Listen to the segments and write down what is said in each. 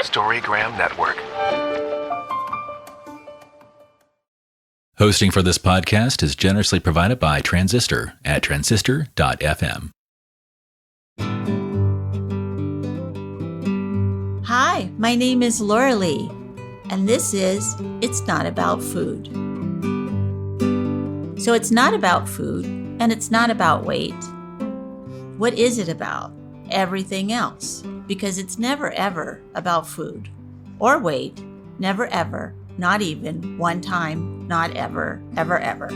Storygram Network. Hosting for this podcast is generously provided by Transistor at transistor.fm. Hi, my name is Laurelee, and this is It's Not About Food. So it's not about food, and it's not about weight. What is it about? Everything else, because it's never ever about food or weight, never ever, not even one time, not ever, ever, ever.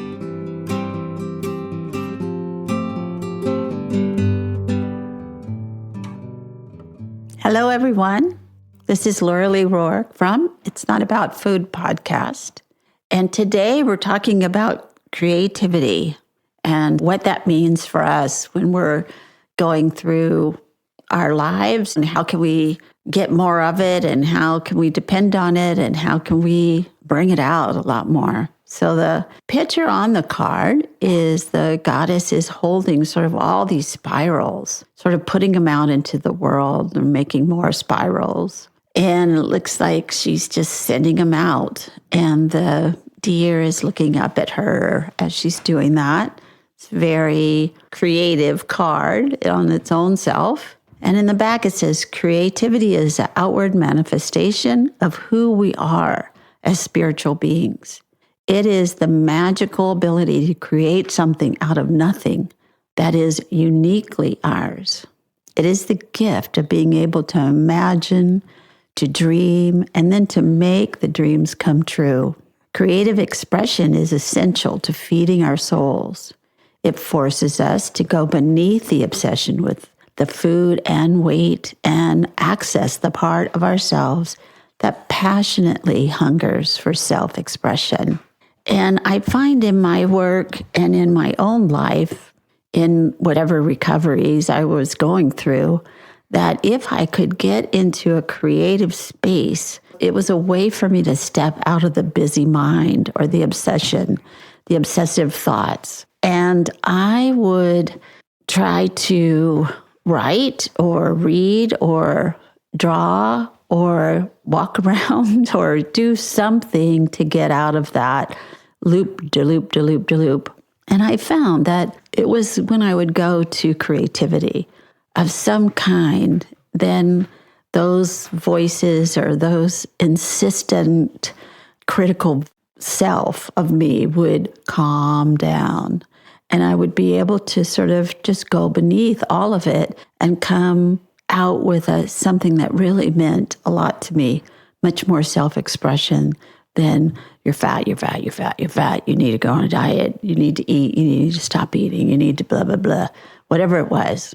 Hello, everyone. This is Laurelee Roark from It's Not About Food podcast. And today we're talking about creativity and what that means for us when we're going through our lives, and how can we get more of it, and how can we depend on it, and how can we bring it out a lot more. So the picture on the card is the goddess is holding sort of all these spirals, sort of putting them out into the world and making more spirals. And it looks like she's just sending them out. And the deer is looking up at her as she's doing that. It's a very creative card on its own self. And in the back it says, creativity is an outward manifestation of who we are as spiritual beings. It is the magical ability to create something out of nothing that is uniquely ours. It is the gift of being able to imagine, to dream, and then to make the dreams come true. Creative expression is essential to feeding our souls. It forces us to go beneath the obsession with the food and weight and access the part of ourselves that passionately hungers for self-expression. And I find in my work and in my own life, in whatever recoveries I was going through, that if I could get into a creative space, it was a way for me to step out of the busy mind or the obsession, the obsessive thoughts. And I would try to write or read or draw or walk around or do something to get out of that loop. And I found that it was when I would go to creativity of some kind, then those voices or those insistent critical self of me would calm down. And I would be able to sort of just go beneath all of it and come out with something that really meant a lot to me, much more self-expression than you're fat, you need to go on a diet, you need to eat, you need to stop eating, you need to blah, blah, blah, whatever it was.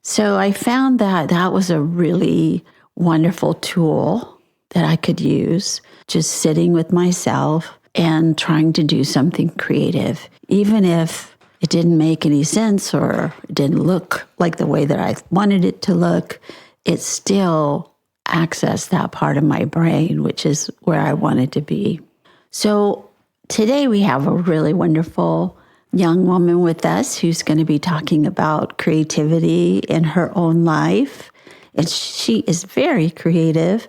So I found that that was a really wonderful tool that I could use, just sitting with myself and trying to do something creative, even if it didn't make any sense or it didn't look like the way that I wanted it to look. It still accessed that part of my brain, which is where I wanted to be. So today we have a really wonderful young woman with us who's going to be talking about creativity in her own life. And she is very creative.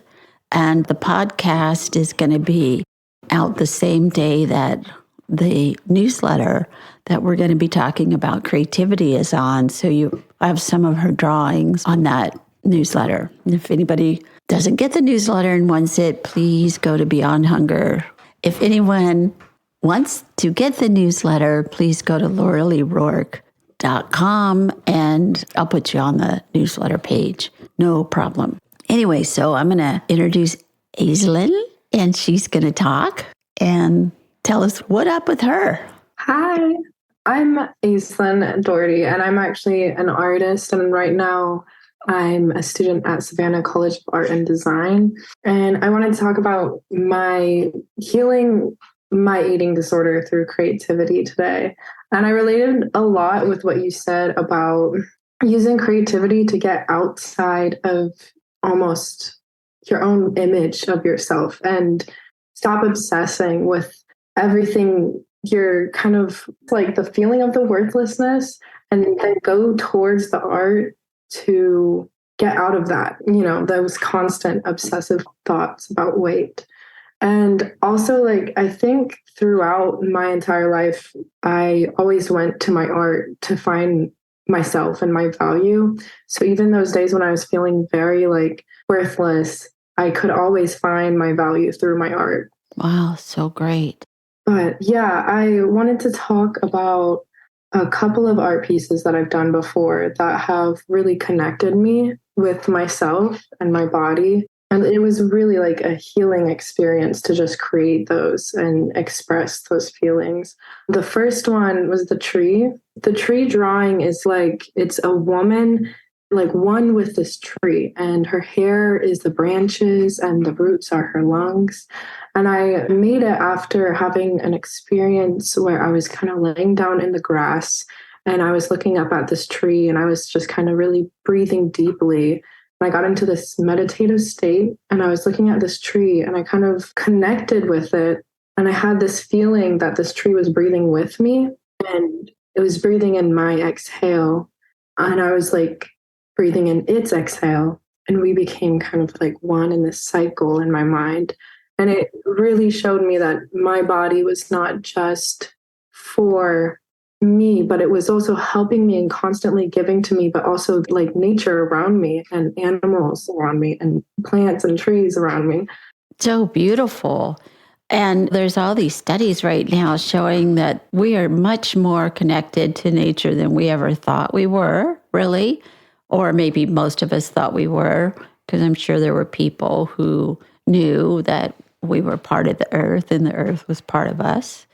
And the podcast is going to be out the same day that the newsletter that we're going to be talking about creativity is on. So I have some of her drawings on that newsletter. And if anybody doesn't get the newsletter and wants it, please go to Beyond Hunger. If anyone wants to get the newsletter, please go to laureleeroark.com and I'll put you on the newsletter page. No problem. Anyway, so I'm going to introduce Aislinn, and she's going to talk and tell us what up with her. Hi, I'm Aislinn Daugherty, and I'm actually an artist. And right now I'm a student at Savannah College of Art and Design. And I wanted to talk about my healing my eating disorder through creativity today. And I related a lot with what you said about using creativity to get outside of almost your own image of yourself and stop obsessing with everything. You're kind of like the feeling of the worthlessness, and then go towards the art to get out of that, those constant obsessive thoughts about weight. And also, like, I think throughout my entire life, I always went to my art to find myself and my value. So even those days when I was feeling very like worthless, I could always find my value through my art. Wow, so great. But yeah, I wanted to talk about a couple of art pieces that I've done before that have really connected me with myself and my body. And it was really like a healing experience to just create those and express those feelings. The first one was the tree. The tree drawing is like, it's a woman, like one with this tree, and her hair is the branches and the roots are her lungs. And I made it after having an experience where I was kind of laying down in the grass and I was looking up at this tree and I was just kind of really breathing deeply. I got into this meditative state and I was looking at this tree and I kind of connected with it. And I had this feeling that this tree was breathing with me and it was breathing in my exhale. And I was like breathing in its exhale. And we became kind of like one in this cycle in my mind. And it really showed me that my body was not just for me, but it was also helping me and constantly giving to me, but also like nature around me and animals around me and plants and trees around me. So beautiful. And there's all these studies right now showing that we are much more connected to nature than we ever thought we were, really. Or maybe most of us thought we were, because I'm sure there were people who knew that we were part of the earth and the earth was part of us.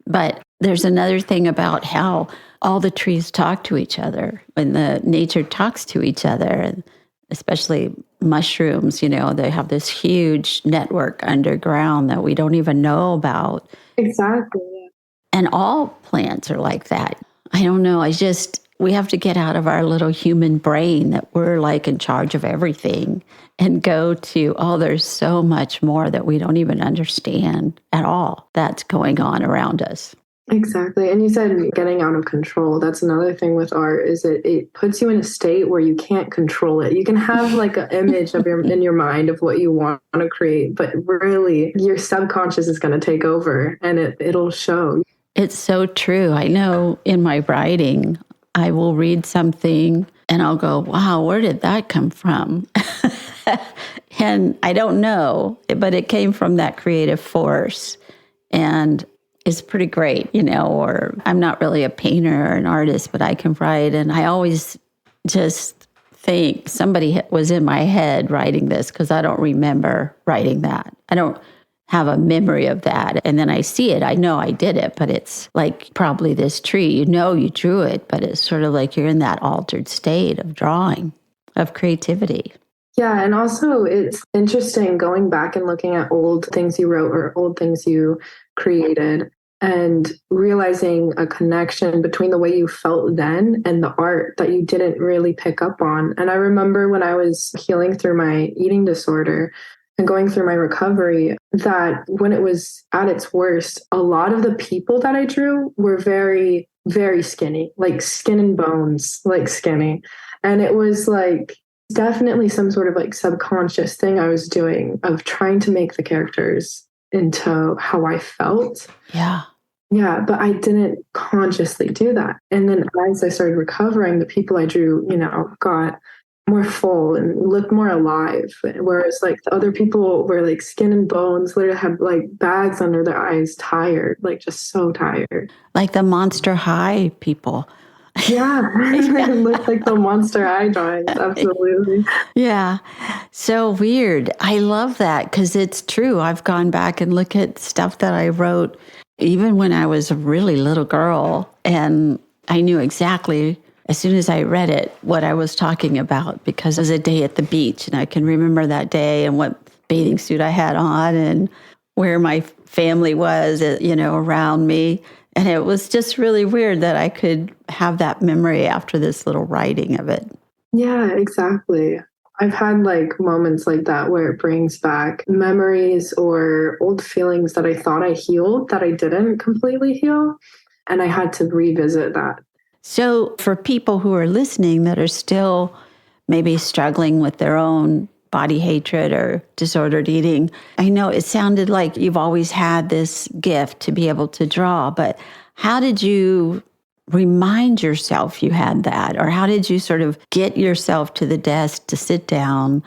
But there's another thing about how all the trees talk to each other when the nature talks to each other, and especially mushrooms, they have this huge network underground that we don't even know about. Exactly. And all plants are like that. I don't know. We have to get out of our little human brain that we're like in charge of everything and go to, there's so much more that we don't even understand at all that's going on around us. Exactly. And you said getting out of control. That's another thing with art is it puts you in a state where you can't control it. You can have like an image in your mind of what you want to create, but really your subconscious is going to take over and it'll show. It's so true. I know in my writing, I will read something and I'll go, wow, where did that come from? And I don't know, but it came from that creative force. And it's pretty great, or I'm not really a painter or an artist, but I can write. And I always just think somebody was in my head writing this because I don't remember writing that. I don't have a memory of that. And then I see it. I know I did it, but it's like probably this tree. You drew it, but it's sort of like you're in that altered state of drawing, of creativity. Yeah, and also it's interesting going back and looking at old things you wrote or old things you created and realizing a connection between the way you felt then and the art that you didn't really pick up on. And I remember when I was healing through my eating disorder and going through my recovery, that when it was at its worst, a lot of the people that I drew were very, very skinny, like skin and bones, like skinny. And it was like definitely some sort of like subconscious thing I was doing of trying to make the characters into how I felt. Yeah. Yeah, but I didn't consciously do that. And then as I started recovering, the people I drew, got more full and looked more alive. Whereas like the other people were like skin and bones, literally had like bags under their eyes, tired, like just so tired. Like the Monster High people. Yeah, it looked like the Monster High drawings. Absolutely. Yeah. So weird. I love that because it's true. I've gone back and looked at stuff that I wrote even when I was a really little girl. And I knew exactly, as soon as I read it, what I was talking about because it was a day at the beach. And I can remember that day and what bathing suit I had on and where my family was, around me. And it was just really weird that I could have that memory after this little writing of it. Yeah, exactly. I've had like moments like that where it brings back memories or old feelings that I thought I healed that I didn't completely heal. And I had to revisit that. So for people who are listening that are still maybe struggling with their own body hatred or disordered eating. I know it sounded like you've always had this gift to be able to draw, but how did you remind yourself you had that? Or how did you sort of get yourself to the desk to sit down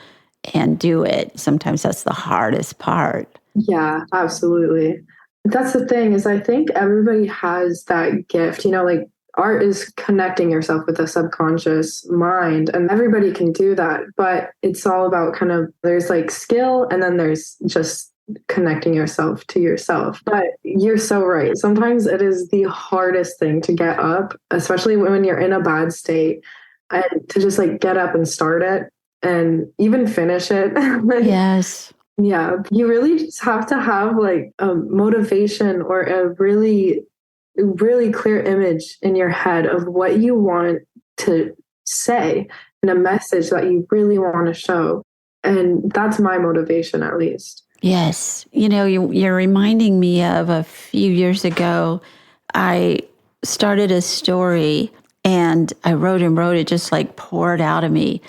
and do it? Sometimes that's the hardest part. Yeah, absolutely. That's the thing is I think everybody has that gift, like art is connecting yourself with the subconscious mind, and everybody can do that. But it's all about kind of, there's like skill, and then there's just connecting yourself to yourself. But you're so right. Sometimes it is the hardest thing to get up, especially when you're in a bad state, and to just like get up and start it and even finish it. Yes. Yeah. You really just have to have like a motivation or a really clear image in your head of what you want to say and a message that you really want to show. And that's my motivation, at least. Yes. You're reminding me of a few years ago, I started a story and I wrote it, just like poured out of me.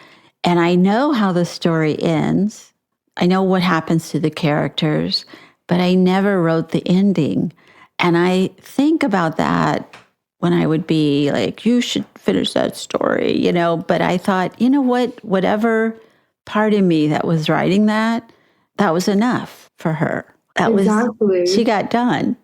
And I know how the story ends. I know what happens to the characters, but I never wrote the ending. And I think about that when I would be like, you should finish that story, but I thought, you know what, whatever part of me that was writing that was enough for her. Exactly. She got done.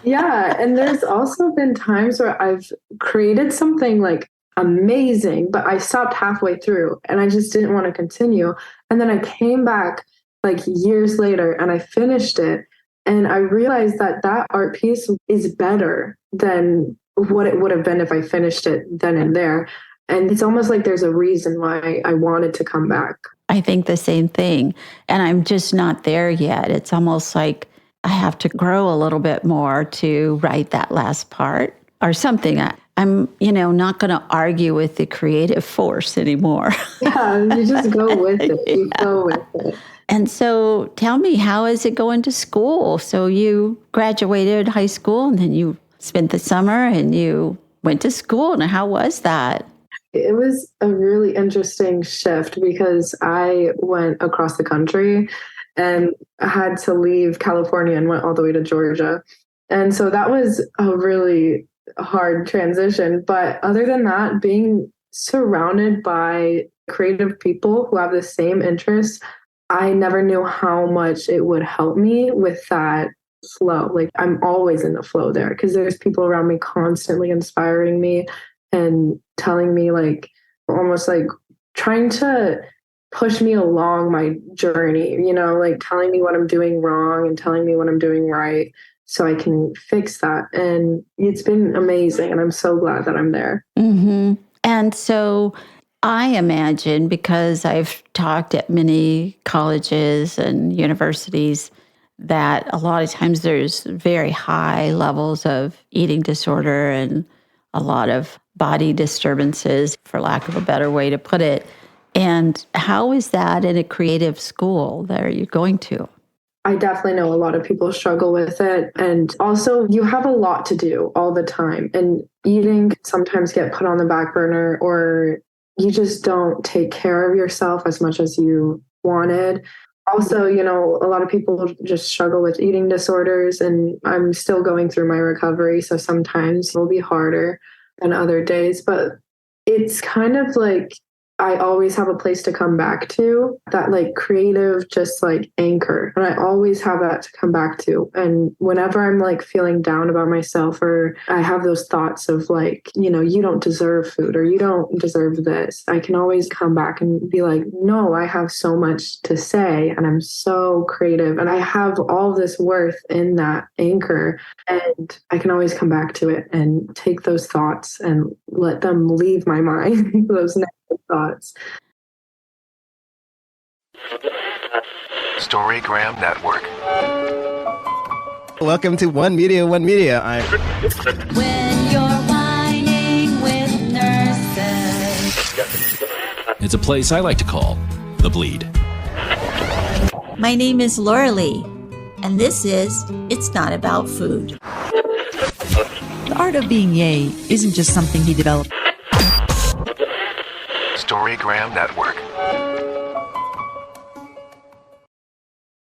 Yeah. And there's also been times where I've created something like amazing, but I stopped halfway through and I just didn't want to continue. And then I came back like years later and I finished it. And I realized that art piece is better than what it would have been if I finished it then and there. And it's almost like there's a reason why I wanted to come back. I think the same thing. And I'm just not there yet. It's almost like I have to grow a little bit more to write that last part or something. I'm, not going to argue with the creative force anymore. Yeah, you just go with it. You go with it. And so tell me, how is it going to school? So you graduated high school and then you spent the summer and you went to school. And how was that? It was a really interesting shift because I went across the country and I had to leave California and went all the way to Georgia. And so that was a really hard transition. But other than that, being surrounded by creative people who have the same interests, I never knew how much it would help me with that flow. Like I'm always in the flow there because there's people around me constantly inspiring me and telling me like almost like trying to push me along my journey, like telling me what I'm doing wrong and telling me what I'm doing right so I can fix that. And it's been amazing. And I'm so glad that I'm there. Mm-hmm. And so I imagine, because I've talked at many colleges and universities, that a lot of times there's very high levels of eating disorder and a lot of body disturbances, for lack of a better way to put it. And how is that in a creative school that you're going to? I definitely know a lot of people struggle with it. And also, you have a lot to do all the time. And eating can sometimes get put on the back burner, or you just don't take care of yourself as much as you wanted. Also, a lot of people just struggle with eating disorders, and I'm still going through my recovery. So sometimes it'll be harder than other days, but it's kind of like I always have a place to come back to, that like creative, just like anchor. And I always have that to come back to. And whenever I'm like feeling down about myself, or I have those thoughts of like, you don't deserve food or you don't deserve this, I can always come back and be like, no, I have so much to say and I'm so creative and I have all this worth in that anchor. And I can always come back to it and take those thoughts and let them leave my mind, those negative thoughts. Storygram Network. Welcome to One Media, One Media. When you're whining with nurses. It's a place I like to call The Bleed. My name is Laurelee, and this is It's Not About Food. The art of being yay isn't just something he developed. Storygram Network.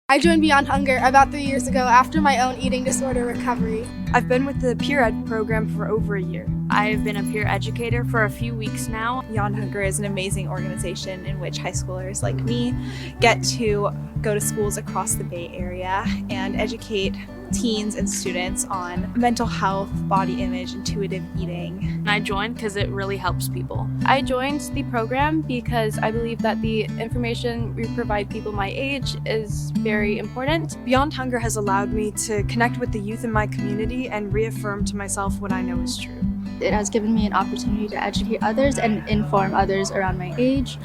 I joined Beyond Hunger about 3 years ago after my own eating disorder recovery. I've been with the Peer Ed program for over a year. I've been a peer educator for a few weeks now. Beyond Hunger is an amazing organization in which high schoolers like me get to go to schools across the Bay Area and educate teens and students on mental health, body image, intuitive eating. I joined because it really helps people. I joined the program because I believe that the information we provide people my age is very important. Beyond Hunger has allowed me to connect with the youth in my community and reaffirm to myself what I know is true. It has given me an opportunity to educate others and inform others around my age.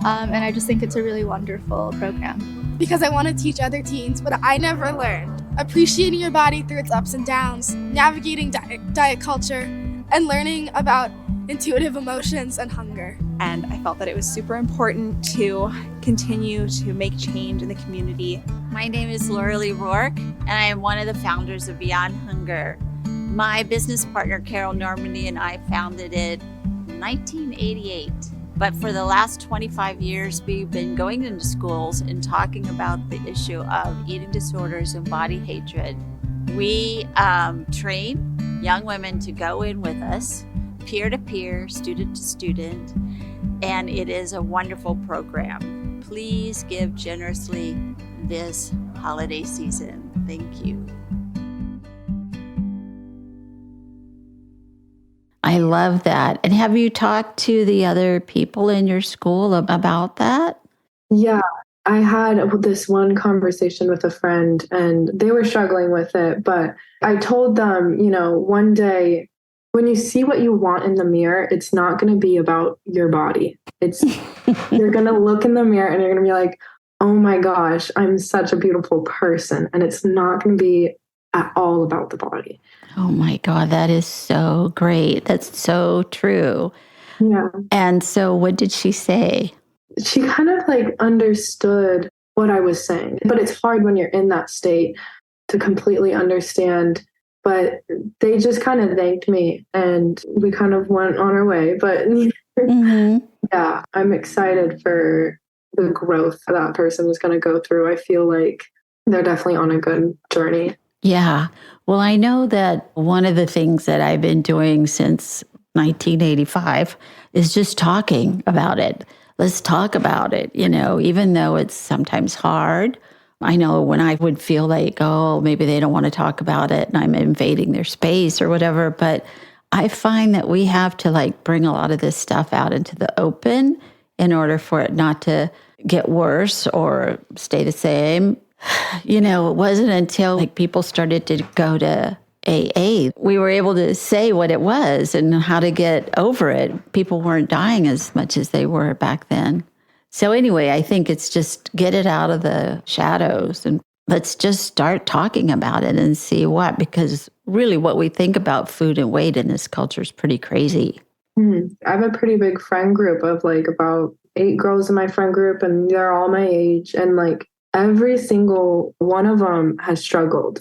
And I just think it's a really wonderful program. Because I want to teach other teens what I never learned. Appreciating your body through its ups and downs, navigating diet culture, and learning about intuitive emotions and hunger. And I felt that it was super important to continue to make change in the community. My name is Laurelee Roark, and I am one of the founders of Beyond Hunger. My business partner, Carol Normandy, and I founded it in 1988. But for the last 25 years, we've been going into schools and talking about the issue of eating disorders and body hatred. We train young women to go in with us, peer-to-peer, student-to-student, and it is a wonderful program. Please give generously this holiday season. Thank you. I love that. And have you talked to the other people in your school about that? Yeah, I had this one conversation with a friend and they were struggling with it. But I told them, one day when you see what you want in the mirror, it's not going to be about your body. You're going to look in the mirror and you're going to be like, oh my gosh, I'm such a beautiful person. And it's not going to be at all about the body. Oh my God, that is so great. That's so true. Yeah. And so what did she say? She kind of understood what I was saying, but it's hard when you're in that state to completely understand. But they just kind of thanked me and we kind of went on our way. But yeah, I'm excited for the growth that person is going to go through. I feel like they're definitely on a good journey. Yeah. Well, I know that one of the things that I've been doing since 1985 is just talking about it. Let's talk about it, even though it's sometimes hard. I know when I would feel like, oh, maybe they don't want to talk about it and I'm invading their space or whatever. But I find that we have to bring a lot of this stuff out into the open in order for it not to get worse or stay the same. It wasn't until people started to go to AA, we were able to say what it was and how to get over it. People weren't dying as much as they were back then. So anyway, I think it's just get it out of the shadows and let's just start talking about it and see because really what we think about food and weight in this culture is pretty crazy. I have a pretty big friend group of about 8 girls in my friend group and they're all my age. And every single one of them has struggled.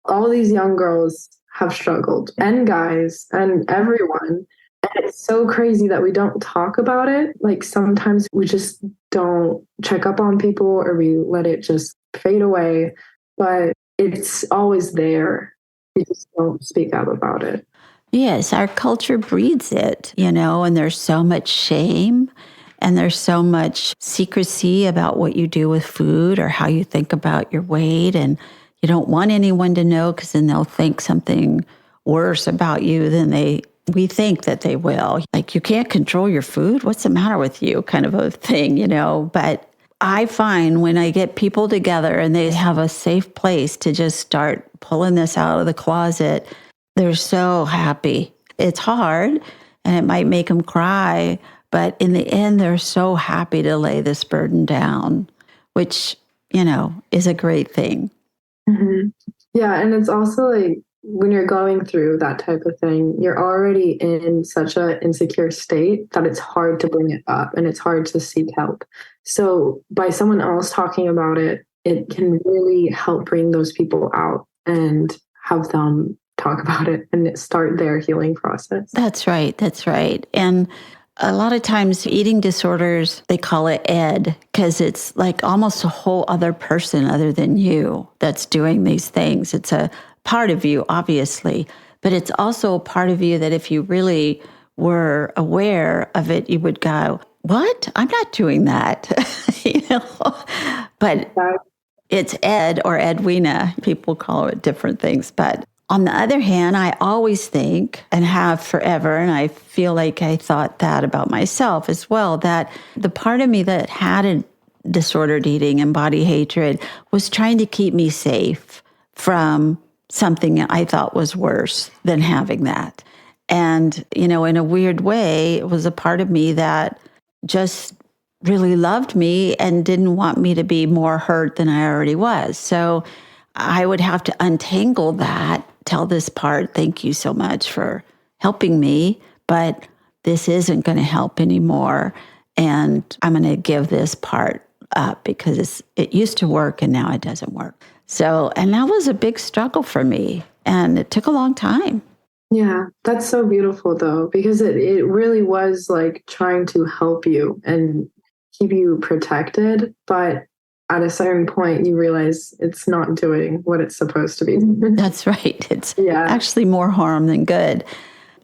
All these young girls have struggled and guys and everyone. And it's so crazy that we don't talk about it. Sometimes we just don't check up on people or we let it just fade away. But it's always there. We just don't speak out about it. Yes, our culture breeds it, and there's so much shame. And there's so much secrecy about what you do with food or how you think about your weight. And you don't want anyone to know because then they'll think something worse about you than we think that they will. You can't control your food. What's the matter with you? Kind of a thing, But I find when I get people together and they have a safe place to just start pulling this out of the closet, they're so happy. It's hard and it might make them cry. But in the end, they're so happy to lay this burden down, which, is a great thing. Mm-hmm. Yeah. And it's also when you're going through that type of thing, you're already in such an insecure state that it's hard to bring it up and it's hard to seek help. So by someone else talking about it, it can really help bring those people out and have them talk about it and start their healing process. That's right. That's right. And A lot of times eating disorders, they call it ED because it's like almost a whole other person other than you that's doing these things. It's a part of you, obviously, but it's also a part of you that if you really were aware of it, you would go, what? I'm not doing that. But it's Ed or Edwina. People call it different things. But on the other hand, I always think and have forever, and I feel like I thought that about myself as well, that the part of me that had a disordered eating and body hatred was trying to keep me safe from something I thought was worse than having that. And, in a weird way, it was a part of me that just really loved me and didn't want me to be more hurt than I already was. So I would have to untangle that, tell this part, thank you so much for helping me, but this isn't going to help anymore. And I'm going to give this part up because it used to work and now it doesn't work. So, and that was a big struggle for me. And it took a long time. Yeah, that's so beautiful though, because it really was like trying to help you and keep you protected. But at a certain point, you realize it's not doing what it's supposed to be. That's right. It's actually more harm than good.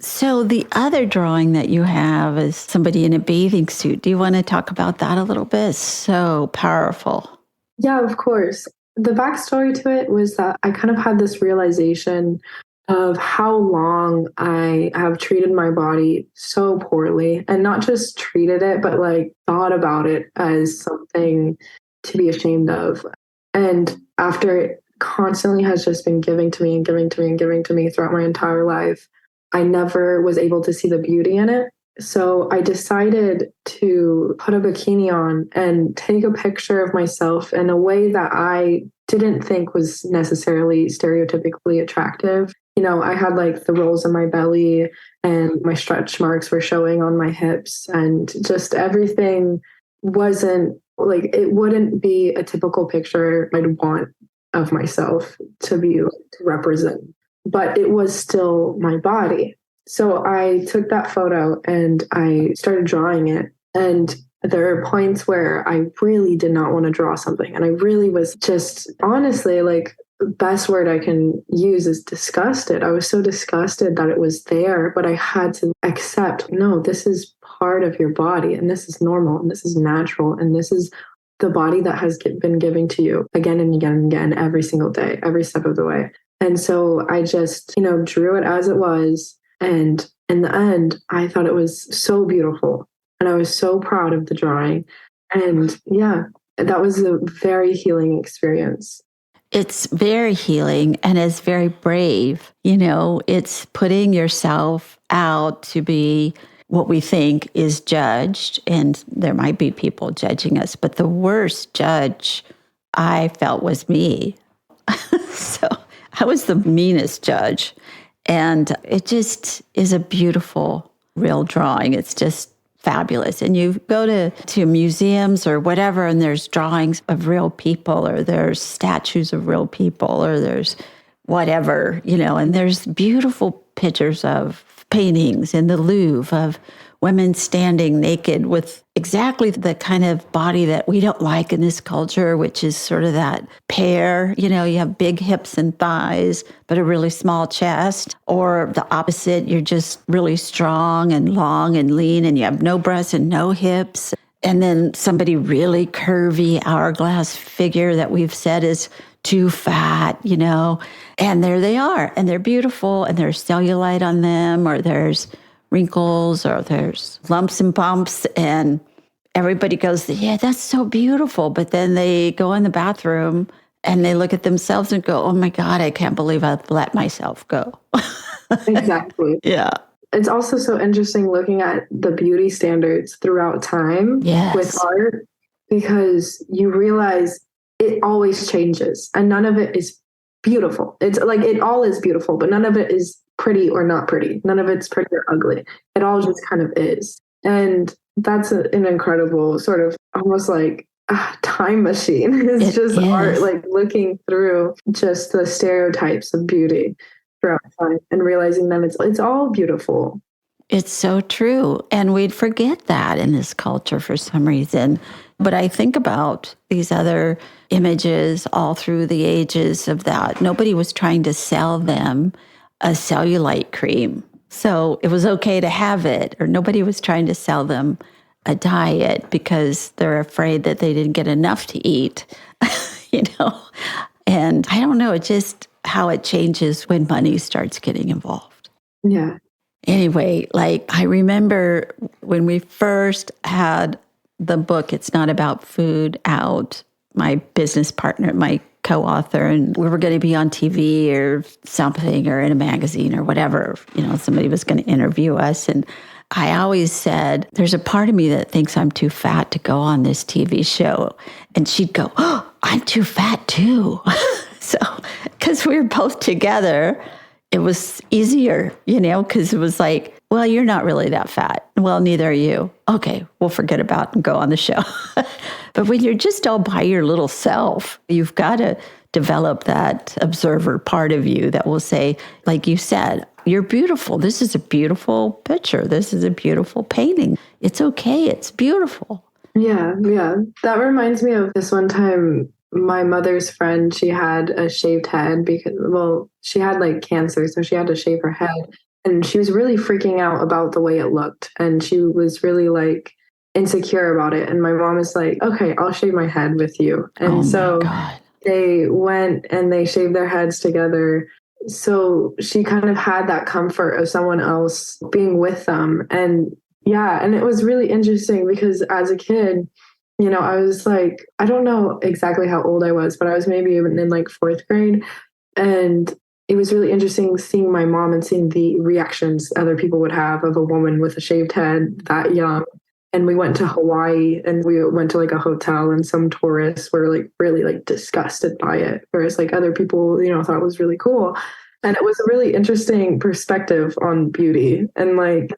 So the other drawing that you have is somebody in a bathing suit. Do you want to talk about that a little bit? It's so powerful. Yeah, of course. The backstory to it was that I kind of had this realization of how long I have treated my body so poorly, and not just treated it, but like thought about it as something to be ashamed of. And after it constantly has just been giving to me and giving to me and giving to me throughout my entire life, I never was able to see the beauty in it. So I decided to put a bikini on and take a picture of myself in a way that I didn't think was necessarily stereotypically attractive. I had like the rolls in my belly and my stretch marks were showing on my hips, and just everything wasn't like, it wouldn't be a typical picture I'd want of myself to represent, but it was still my body. So I took that photo and I started drawing it. And there are points where I really did not want to draw something. And I really was just, honestly, like, the best word I can use is disgusted. I was so disgusted that it was there, but I had to accept, no, this is part of your body, and this is normal, and this is natural, and this is the body that has been giving to you again and again and again, every single day, every step of the way. And so I just, drew it as it was. And in the end, I thought it was so beautiful. And I was so proud of the drawing. And yeah, that was a very healing experience. It's very healing and it's very brave. It's putting yourself out to be what we think is judged. And there might be people judging us, but the worst judge I felt was me. So I was the meanest judge. And it just is a beautiful, real drawing. It's just fabulous. And you go to museums or whatever, and there's drawings of real people, or there's statues of real people, or there's whatever, and there's beautiful pictures of paintings in the Louvre of women standing naked with exactly the kind of body that we don't like in this culture, which is sort of that pear. You have big hips and thighs, but a really small chest. Or the opposite, you're just really strong and long and lean, and you have no breasts and no hips. And then somebody really curvy, hourglass figure that we've said is too fat, and there they are, and they're beautiful, and there's cellulite on them, or there's wrinkles, or there's lumps and bumps, and everybody goes, yeah, that's so beautiful. But then they go in the bathroom and they look at themselves and go, oh my God, I can't believe I've let myself go. Exactly. Yeah. It's also so interesting looking at the beauty standards throughout time with art, because you realize it always changes and none of it is beautiful. It's like, it all is beautiful, but none of it is pretty or not pretty. None of it's pretty or ugly. It all just kind of is. And that's an incredible sort of almost like a time machine. It's just art, like looking through just the stereotypes of beauty throughout time and realizing that it's all beautiful. It's so true. And we'd forget that in this culture for some reason. But I think about these other images all through the ages of that. Nobody was trying to sell them a cellulite cream. So it was okay to have it, or nobody was trying to sell them a diet because they're afraid that they didn't get enough to eat, you know? And I don't know, it's just how it changes when money starts getting involved. Yeah. Anyway, like I remember when we first had the book, It's Not About Food, out, my business partner, my co-author, and we were going to be on TV or something or in a magazine or whatever, you know, somebody was going to interview us. And I always said, there's a part of me that thinks I'm too fat to go on this TV show. And she'd go, oh, I'm too fat too. So, because we were both together, it was easier, you know, because it was like, well, you're not really that fat. Well, neither are you. Okay, we'll forget about it and go on the show. But when you're just all by your little self, you've got to develop that observer part of you that will say, like you said, you're beautiful. This is a beautiful picture. This is a beautiful painting. It's okay. It's beautiful. Yeah. That reminds me of this one time. My mother's friend, she had a shaved head because, well, she had like cancer, so she had to shave her head. And she was really freaking out about the way it looked. And she was really like insecure about it. And my mom is like, okay, I'll shave my head with you. And so they went and they shaved their heads together. So she kind of had that comfort of someone else being with them. And yeah, and it was really interesting because as a kid, you know, I was like, I don't know exactly how old I was, but I was maybe even in like 4th grade. And it was really interesting seeing my mom and seeing the reactions other people would have of a woman with a shaved head that young. And we went to Hawaii and we went to like a hotel and some tourists were like really like disgusted by it. Whereas like other people, you know, thought it was really cool. And it was a really interesting perspective on beauty and like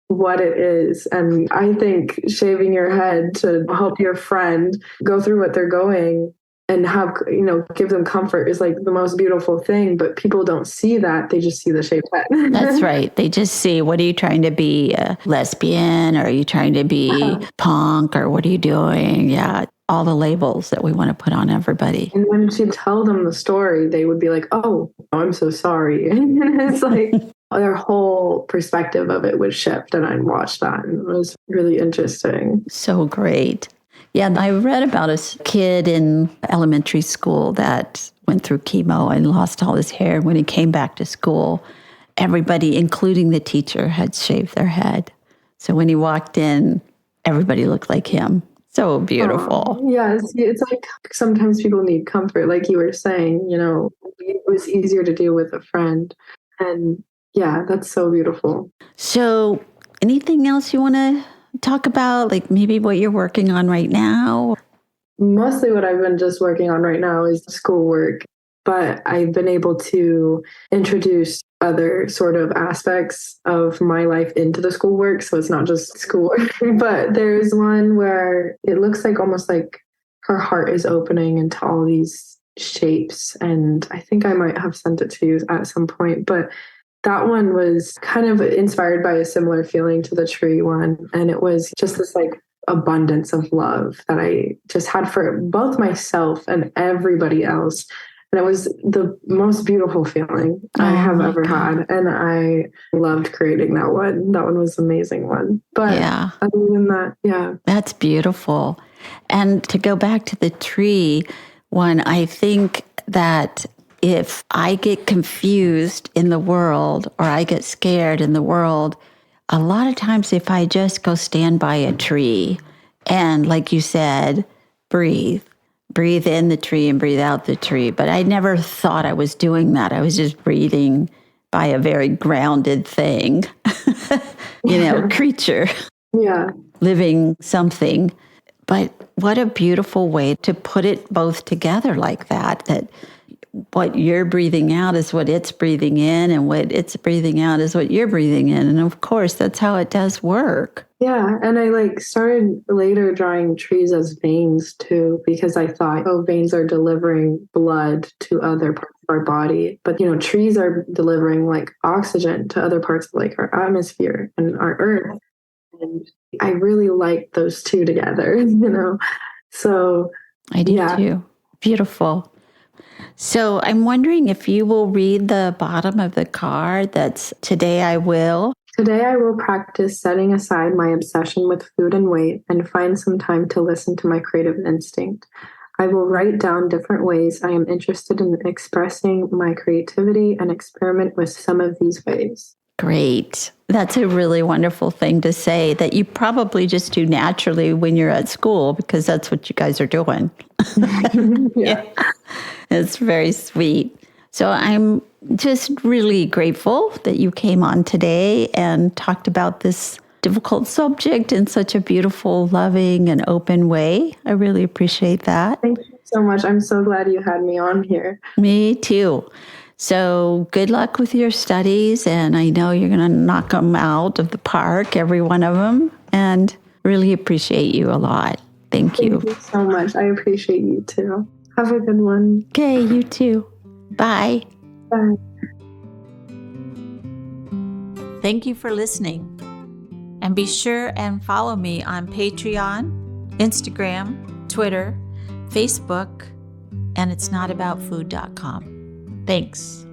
what it is. And I think shaving your head to help your friend go through what they're going and have, you know, give them comfort is like the most beautiful thing. But people don't see that. They just see the shaved head. That's right. They just see, what are you trying to be, a lesbian? Or are you trying to be punk? Or what are you doing? Yeah. All the labels that we want to put on everybody. And when she'd tell them the story, they would be like, oh, I'm so sorry. And it's like their whole perspective of it would shift. And I'd watch that. And it was really interesting. So great. Yeah, I read about a kid in elementary school that went through chemo and lost all his hair. When he came back to school, everybody, including the teacher, had shaved their head. So when he walked in, everybody looked like him. So beautiful. Oh, yes, it's like sometimes people need comfort, like you were saying, you know, it was easier to deal with a friend. And yeah, that's so beautiful. So anything else you want to talk about, like maybe what you're working on right now? Mostly what I've been just working on right now is schoolwork, but I've been able to introduce other sort of aspects of my life into the schoolwork. So it's not just schoolwork, but there's one where it looks like almost like her heart is opening into all these shapes. And I think I might have sent it to you at some point, but that one was kind of inspired by a similar feeling to the tree one. And it was just this like abundance of love that I just had for both myself and everybody else. And it was the most beautiful feeling I have ever had. And I loved creating that one. That one was an amazing one. But other than that, yeah. That's beautiful. And to go back to the tree one, I think that if I get confused in the world or I get scared in the world, a lot of times if I just go stand by a tree and, like you said, breathe in the tree and breathe out the tree. But I never thought I was doing that. I was just breathing by a very grounded thing, creature, living something. But what a beautiful way to put it both together like that, that what you're breathing out is what it's breathing in, and what it's breathing out is what you're breathing in. And of course, that's how it does work. Yeah. And I started later drawing trees as veins too, because I thought, veins are delivering blood to other parts of our body. But, trees are delivering like oxygen to other parts of like our atmosphere and our earth. And I really like those two together, So I do too. Beautiful. So I'm wondering if you will read the bottom of the card that's "Today I will." Today I will practice setting aside my obsession with food and weight and find some time to listen to my creative instinct. I will write down different ways I am interested in expressing my creativity and experiment with some of these ways. Great. That's a really wonderful thing to say that you probably just do naturally when you're at school because that's what you guys are doing. Yeah. It's very sweet. So I'm just really grateful that you came on today and talked about this difficult subject in such a beautiful, loving, and open way. I really appreciate that. Thank you so much. I'm so glad you had me on here. Me too. So good luck with your studies, and I know you're going to knock them out of the park, every one of them, and really appreciate you a lot. Thank you. Thank you so much. I appreciate you too. Have a good one. Okay, you too. Bye. Bye. Thank you for listening. And be sure and follow me on Patreon, Instagram, Twitter, Facebook, and itsnotaboutfood.com. Thanks.